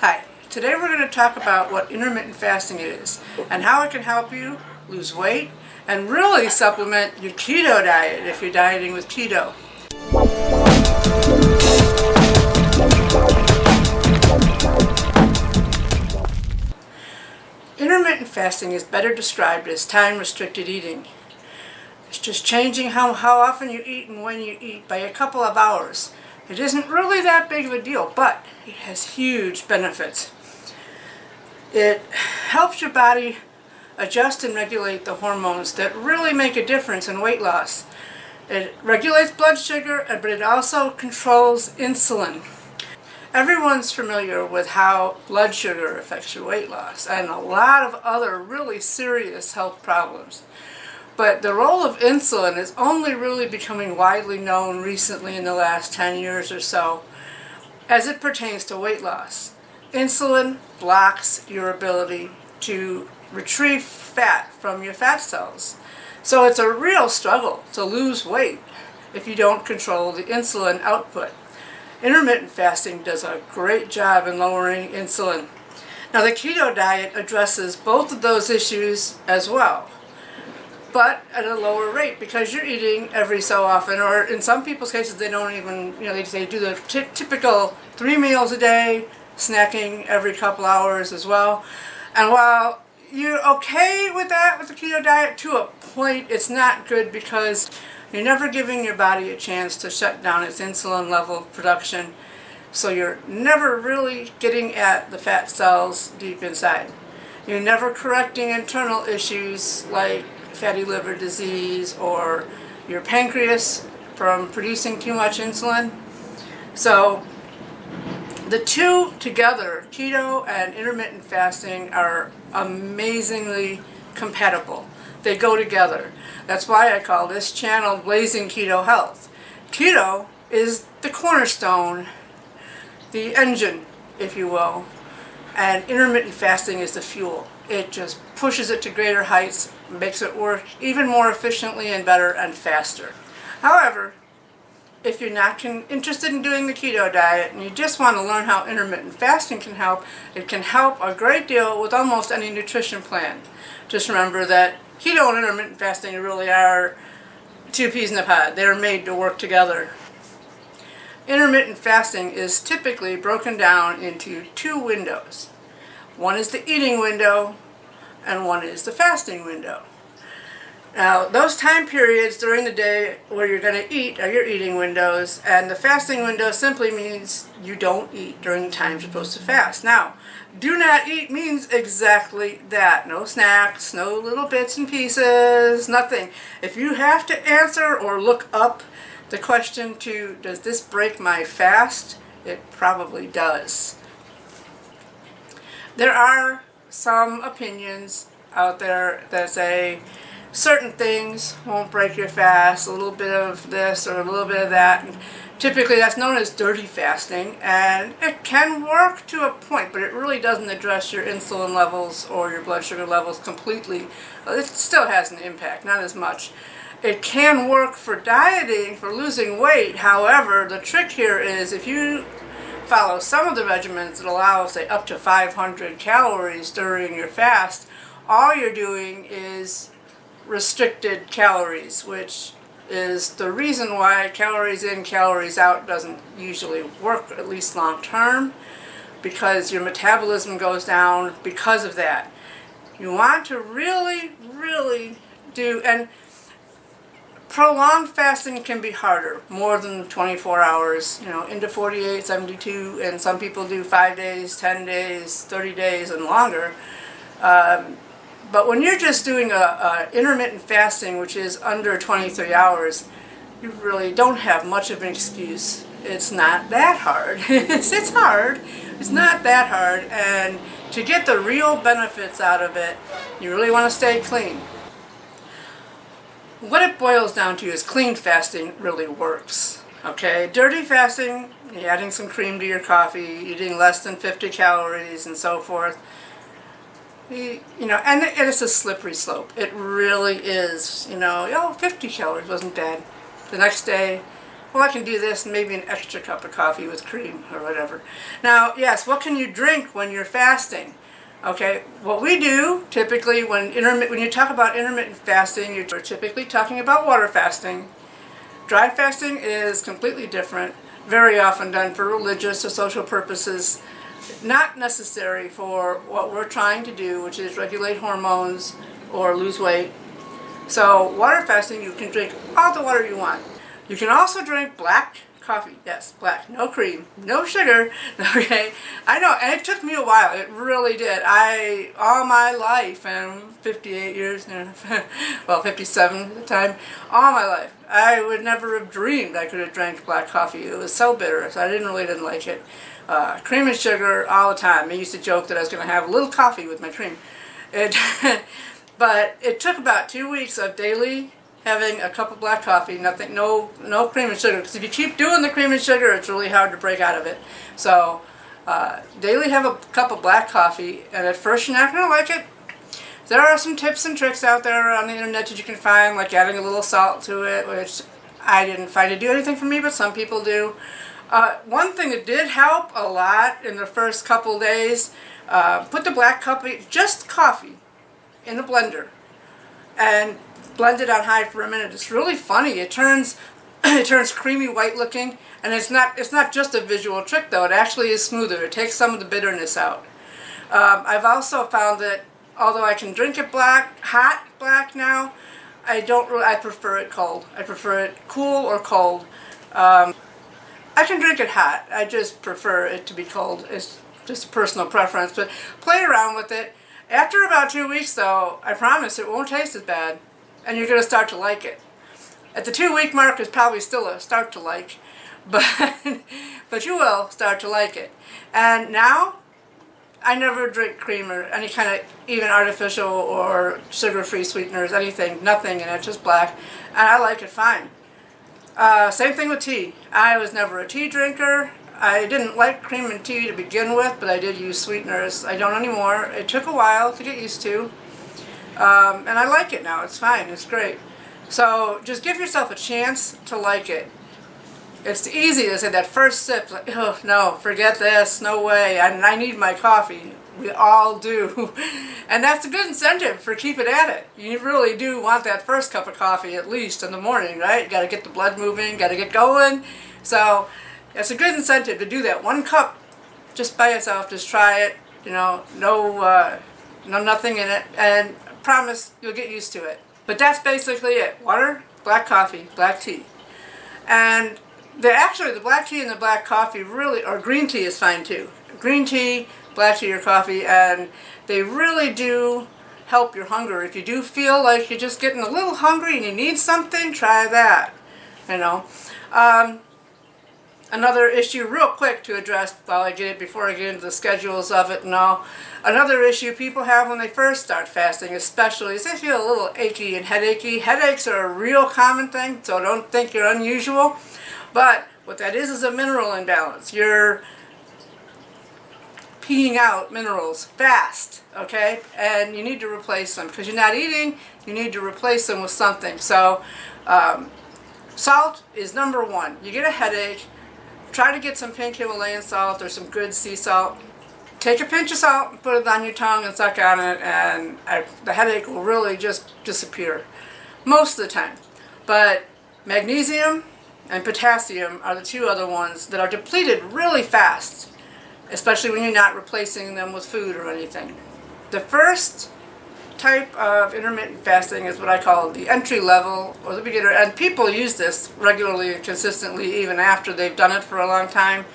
Hi, today we're going to talk about what intermittent fasting is and how it can help you lose weight and really supplement your keto diet if you're dieting with keto. Intermittent fasting is better described as time-restricted eating. It's just changing how often you eat and when you eat by a couple of hours. It isn't really that big of a deal, but it has huge benefits. It helps your body adjust and regulate the hormones that really make a difference in weight loss. It regulates blood sugar, but it also controls insulin. Everyone's familiar with how blood sugar affects your weight loss and a lot of other really serious health problems. But the role of insulin is only really becoming widely known recently in the last 10 years or so as it pertains to weight loss. Insulin blocks your ability to retrieve fat from your fat cells. So it's a real struggle to lose weight if you don't control the insulin output. Intermittent fasting does a great job in lowering insulin. Now the keto diet addresses both of those issues as well, but at a lower rate because you're eating every so often, or in some people's cases they don't even, they do the typical 3 meals a day, snacking every couple hours as well. And while you're okay with that with the keto diet to a point, it's not good because you're never giving your body a chance to shut down its insulin level production, so you're never really getting at the fat cells deep inside. You're never correcting internal issues like fatty liver disease or your pancreas from producing too much insulin. So the two together, keto and intermittent fasting, are amazingly compatible. They go together. That's why I call this channel Blazing Keto Health. Keto is the cornerstone, the engine, if you will, and intermittent fasting is the fuel. It just pushes it to greater heights, makes it work even more efficiently and better and faster. However, if you're not interested in doing the keto diet and you just want to learn how intermittent fasting can help, it can help a great deal with almost any nutrition plan. Just remember that keto and intermittent fasting really are two peas in a pod. They're made to work together. Intermittent fasting is typically broken down into two windows. One is the eating window and one is the fasting window. Now, those time periods during the day where you're going to eat are your eating windows, and the fasting window simply means you don't eat during the times you're supposed to fast. Now, do not eat means exactly that. No snacks, no little bits and pieces, nothing. If you have to answer or look up the question to, does this break my fast? It probably does. There are some opinions out there that say certain things won't break your fast, a little bit of this or a little bit of that. And typically that's known as dirty fasting, and it can work to a point, but it really doesn't address your insulin levels or your blood sugar levels completely. It still has an impact, not as much. It can work for dieting, for losing weight. However, the trick here is if you follow some of the regimens that allow, say, up to 500 calories during your fast, all you're doing is restricted calories, which is the reason why calories in, calories out doesn't usually work, at least long term, because your metabolism goes down because of that. You want to really do, and prolonged fasting can be harder, more than 24 hours, into 48, 72, and some people do 5 days, 10 days, 30 days, and longer. But when you're just doing a intermittent fasting, which is under 23 hours, you really don't have much of an excuse. It's not that hard. It's hard. It's not that hard. And to get the real benefits out of it, you really want to stay clean. What it boils down to is clean fasting really works. Okay, dirty fasting, you're adding some cream to your coffee, eating less than 50 calories and so forth. And it's a slippery slope. It really is. 50 calories wasn't bad. The next day, well, I can do this and maybe an extra cup of coffee with cream or whatever. Now, yes, what can you drink when you're fasting? Okay, what we do typically when you talk about intermittent fasting, you're typically talking about water fasting. Dry fasting is completely different, very often done for religious or social purposes, not necessary for what we're trying to do, which is regulate hormones or lose weight. So water fasting, you can drink all the water you want. You can also drink black coffee. Yes, black. No cream. No sugar. Okay. I know, and it took me a while. It really did. All my life, and 58 years, well, 57 at the time, all my life, I would never have dreamed I could have drank black coffee. It was so bitter, so I didn't like it. Cream and sugar all the time. I used to joke that I was going to have a little coffee with my cream. But it took about 2 weeks of daily having a cup of black coffee, no cream and sugar. Because if you keep doing the cream and sugar, it's really hard to break out of it. So daily have a cup of black coffee, and at first you're not going to like it. There are some tips and tricks out there on the internet that you can find, like adding a little salt to it, which I didn't find to do anything for me, but some people do. One thing that did help a lot in the first couple days, put the black coffee, just coffee, in the blender and blend it on high for a minute. It's really funny. It turns creamy white looking, and it's not just a visual trick though. It actually is smoother. It takes some of the bitterness out. I've also found that although I can drink it hot black now, I prefer it cold. I prefer it cool or cold. I can drink it hot. I just prefer it to be cold. It's just a personal preference, but play around with it. After about 2 weeks though, I promise it won't taste as bad, and you're going to start to like it. At the 2-week mark is probably still a start to like, but you will start to like it. And now, I never drink cream or any kind of even artificial or sugar-free sweeteners, anything, nothing in it, just black, and I like it fine. Same thing with tea. I was never a tea drinker. I didn't like cream and tea to begin with, but I did use sweeteners. I don't anymore. It took a while to get used to. And I like it now. It's fine. It's great. So just give yourself a chance to like it. It's easy to say that first sip, like, oh, no, forget this, no way, I need my coffee. We all do. And that's a good incentive for keeping at it. You really do want that first cup of coffee at least in the morning, right? You got to get the blood moving, got to get going. So it's a good incentive to do that. 1 cup just by itself, just try it, no nothing in it, and I promise you'll get used to it. But that's basically it. Water, black coffee, black tea. And the black tea and the black coffee really, or green tea is fine too. Green tea, black tea or coffee, and they really do help your hunger. If you do feel like you're just getting a little hungry and you need something, try that. Another issue real quick to address before I get into the schedules of it and all. Another issue people have when they first start fasting especially is they feel a little achy and headachy. Headaches are a real common thing, so don't think you're unusual. But what that is a mineral imbalance. You're peeing out minerals fast, okay? And you need to replace them. Because you're not eating, you need to replace them with something. So salt is number 1. You get a headache, try to get some pink Himalayan salt or some good sea salt. Take a pinch of salt and put it on your tongue and suck on it, and the headache will really just disappear most of the time. But magnesium and potassium are the 2 other ones that are depleted really fast, especially when you're not replacing them with food or anything. The first type of intermittent fasting is what I call the entry level or the beginner, and people use this regularly and consistently even after they've done it for a long time.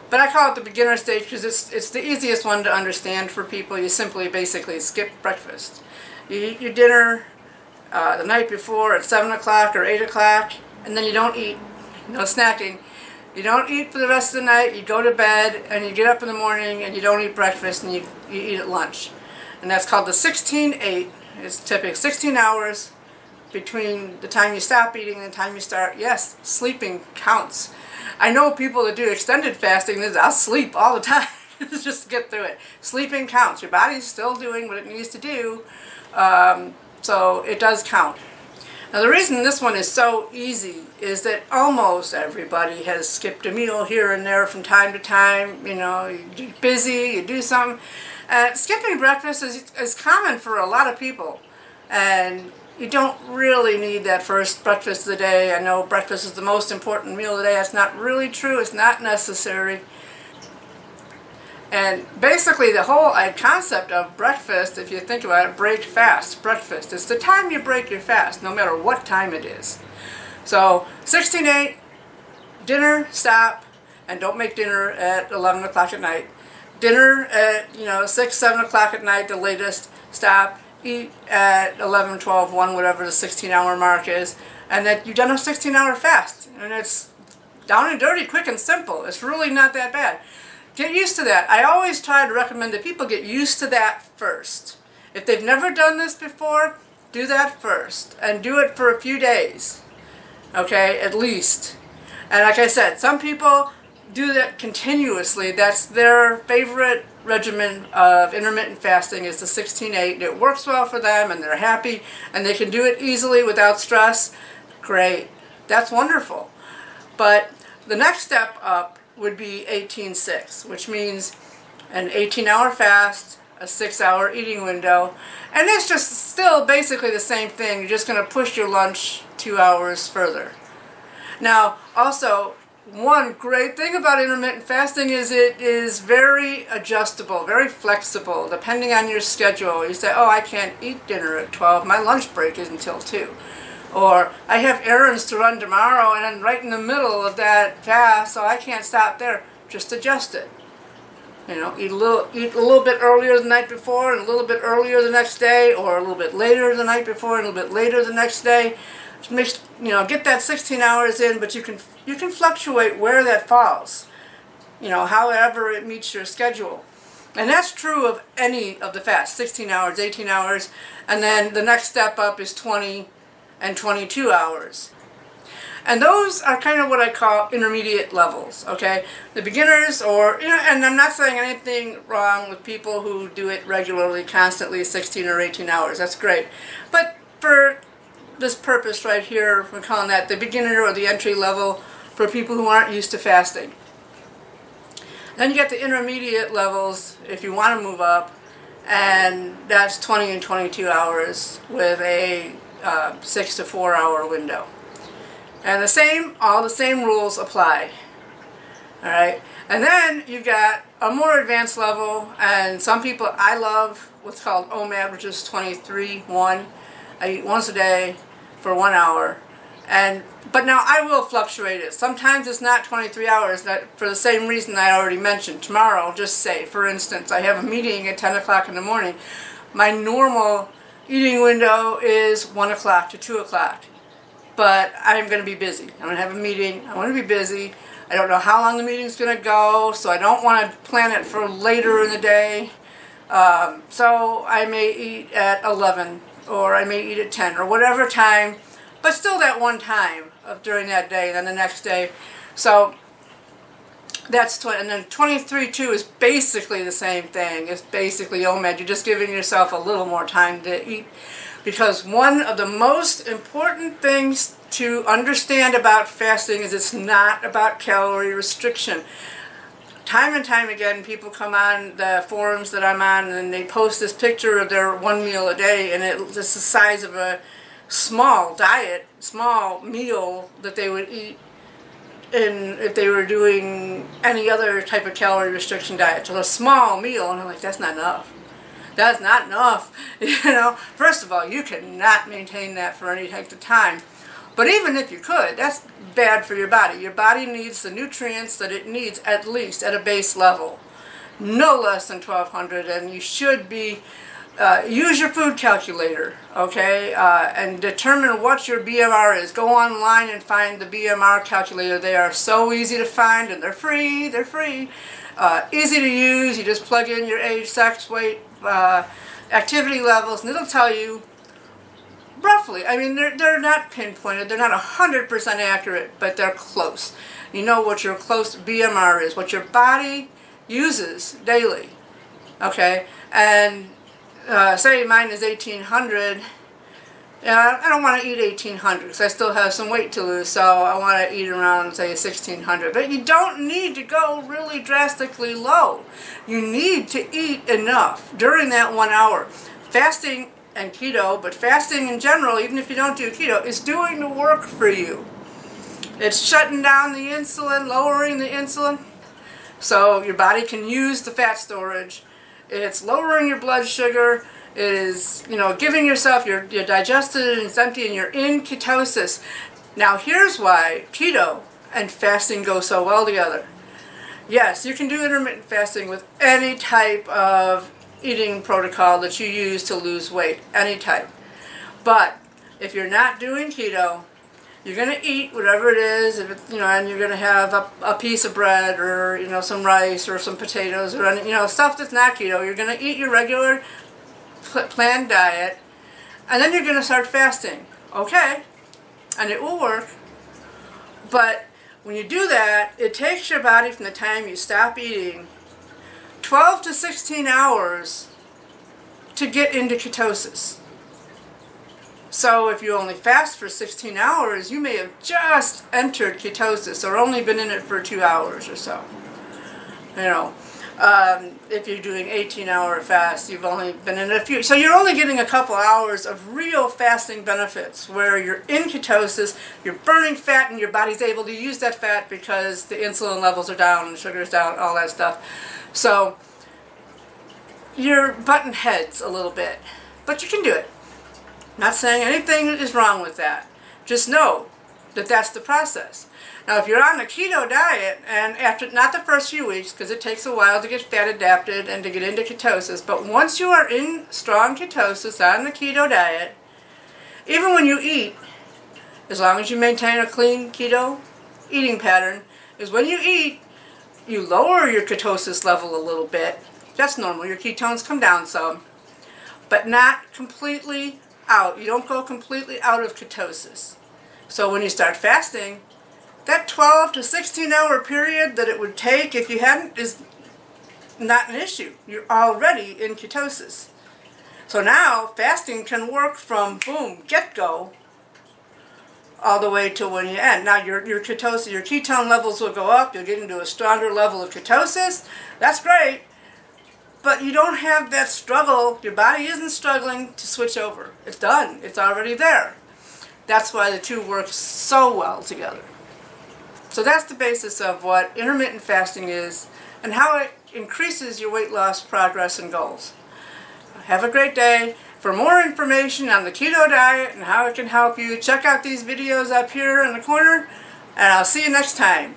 But I call it the beginner stage because it's the easiest one to understand for people. You simply basically skip breakfast. You eat your dinner the night before at 7 o'clock or 8 o'clock, and then you don't eat. No snacking. You don't eat for the rest of the night, you go to bed, and you get up in the morning and you don't eat breakfast and you eat at lunch. And that's called the 16-8. It's typically 16 hours between the time you stop eating and the time you start. Yes, sleeping counts. I know people that do extended fasting, I'll sleep all the time just to get through it. Sleeping counts. Your body's still doing what it needs to do, so it does count. Now the reason this one is so easy is that almost everybody has skipped a meal here and there from time to time. You know, you're busy, you do something. Skipping breakfast is common for a lot of people. And you don't really need that first breakfast of the day. I know breakfast is the most important meal of the day. That's not really true. It's not necessary. And basically the whole concept of breakfast, if you think about it, break fast, breakfast, it's the time you break your fast, no matter what time it is. So 16:8, dinner, stop, and don't make dinner at 11 o'clock at night. Dinner at 6, 7 o'clock at night, the latest, stop, eat at 11, 12, 1, whatever the 16-hour mark is, and that you've done a 16-hour fast. And it's down and dirty, quick and simple. It's really not that bad. Get used to that. I always try to recommend that people get used to that first. If they've never done this before, do that first. And do it for a few days. Okay, at least. And like I said, some people do that continuously. That's their favorite regimen of intermittent fasting is the 16-8. It works well for them and they're happy and they can do it easily without stress. Great. That's wonderful. But the next step up would be 18-6, which means an 18-hour fast, a 6-hour eating window, and it's just still basically the same thing. You're just going to push your lunch 2 hours further. Now, also, one great thing about intermittent fasting is it is very adjustable, very flexible, depending on your schedule. You say, oh, I can't eat dinner at 12, my lunch break is until 2. Or I have errands to run tomorrow and I'm right in the middle of that fast, so I can't stop there. Just adjust it. You know, eat a little bit earlier the night before and a little bit earlier the next day, or a little bit later the night before and a little bit later the next day. Just get that 16 hours in, but you can fluctuate where that falls. However it meets your schedule. And that's true of any of the fasts, 16 hours, 18 hours, and then the next step up is 20 and 22 hours. And those are kind of what I call intermediate levels, okay? The beginners and I'm not saying anything wrong with people who do it regularly, constantly, 16 or 18 hours. That's great. But for this purpose right here, we're calling that the beginner or the entry level for people who aren't used to fasting. Then you get the intermediate levels if you want to move up, and that's 20 and 22 hours with a 6 to 4 hour window. And all the same rules apply. Alright? And then you've got a more advanced level, and I love what's called OMAD, which is 23-1. I eat once a day for 1 hour. But now I will fluctuate it. Sometimes it's not 23 hours for the same reason I already mentioned. Tomorrow, just say, for instance, I have a meeting at 10 o'clock in the morning. My normal eating window is 1 o'clock to 2 o'clock. But I'm going to be busy. I'm going to have a meeting. I want to be busy. I don't know how long the meeting's going to go, so I don't want to plan it for later in the day. So I may eat at 11, or I may eat at 10, or whatever time, but still that one time during that day, and then the next day. So that's 20, and then 23-2 is basically the same thing. It's basically OMAD. You're just giving yourself a little more time to eat. Because one of the most important things to understand about fasting is it's not about calorie restriction. Time and time again, people come on the forums that I'm on and they post this picture of their one meal a day, and it's the size of a small meal that they would eat if they were doing any other type of calorie restriction diet. So a small meal, and I'm like, that's not enough. That's not enough. First of all, you cannot maintain that for any length of time. But even if you could, that's bad for your body. Your body needs the nutrients that it needs at least at a base level. No less than 1,200, and you should be, use your food calculator, okay, and determine what your BMR is. Go online and find the BMR calculator. They are so easy to find, and they're free. Easy to use. You just plug in your age, sex, weight, activity levels, and it'll tell you roughly. I mean, they're not pinpointed, they're not 100% accurate, but they're close. You know what your close BMR is, what your body uses daily, okay? And say mine is 1,800, Yeah, I don't want to eat 1800 because I still have some weight to lose, so I want to eat around, say, 1600. But you don't need to go really drastically low. You need to eat enough during that 1 hour. Fasting and keto, but fasting in general, even if you don't do keto, is doing the work for you. It's shutting down the insulin, lowering the insulin, so your body can use the fat storage. It's lowering your blood sugar. It is, giving yourself, you're digested and it's empty and you're in ketosis. Now here's why keto and fasting go so well together. Yes, you can do intermittent fasting with any type of eating protocol that you use to lose weight, any type. But if you're not doing keto, you're going to eat whatever it is, if it, and you're going to have a piece of bread or, some rice or some potatoes or, stuff that's not keto. You're going to eat your regular planned diet, and then you're going to start fasting. Okay, and it will work. But when you do that, it takes your body from the time you stop eating 12 to 16 hours to get into ketosis. So if you only fast for 16 hours, you may have just entered ketosis or only been in it for 2 hours or so. If you're doing 18-hour fast, you've only been in it a few. So you're only getting a couple hours of real fasting benefits where you're in ketosis, you're burning fat, and your body's able to use that fat because the insulin levels are down, the sugar's down, all that stuff. So you're butting heads a little bit, but you can do it. Not saying anything is wrong with that. Just know that that's the process. Now, if you're on the keto diet, and after, not the first few weeks, because it takes a while to get fat adapted and to get into ketosis, but once you are in strong ketosis on the keto diet, even when you eat, as long as you maintain a clean keto eating pattern, is when you eat, you lower your ketosis level a little bit. That's normal. Your ketones come down some, but not completely out. You don't go completely out of ketosis. So when you start fasting, that 12 to 16 hour period that it would take if you hadn't is not an issue. You're already in ketosis. So now fasting can work from boom, get-go, all the way to when you end. Now your ketosis, your ketone levels will go up. You'll get into a stronger level of ketosis. That's great. But you don't have that struggle. Your body isn't struggling to switch over. It's done. It's already there. That's why the two work so well together. So that's the basis of what intermittent fasting is and how it increases your weight loss progress and goals. Have a great day. For more information on the keto diet and how it can help you, check out these videos up here in the corner, and I'll see you next time.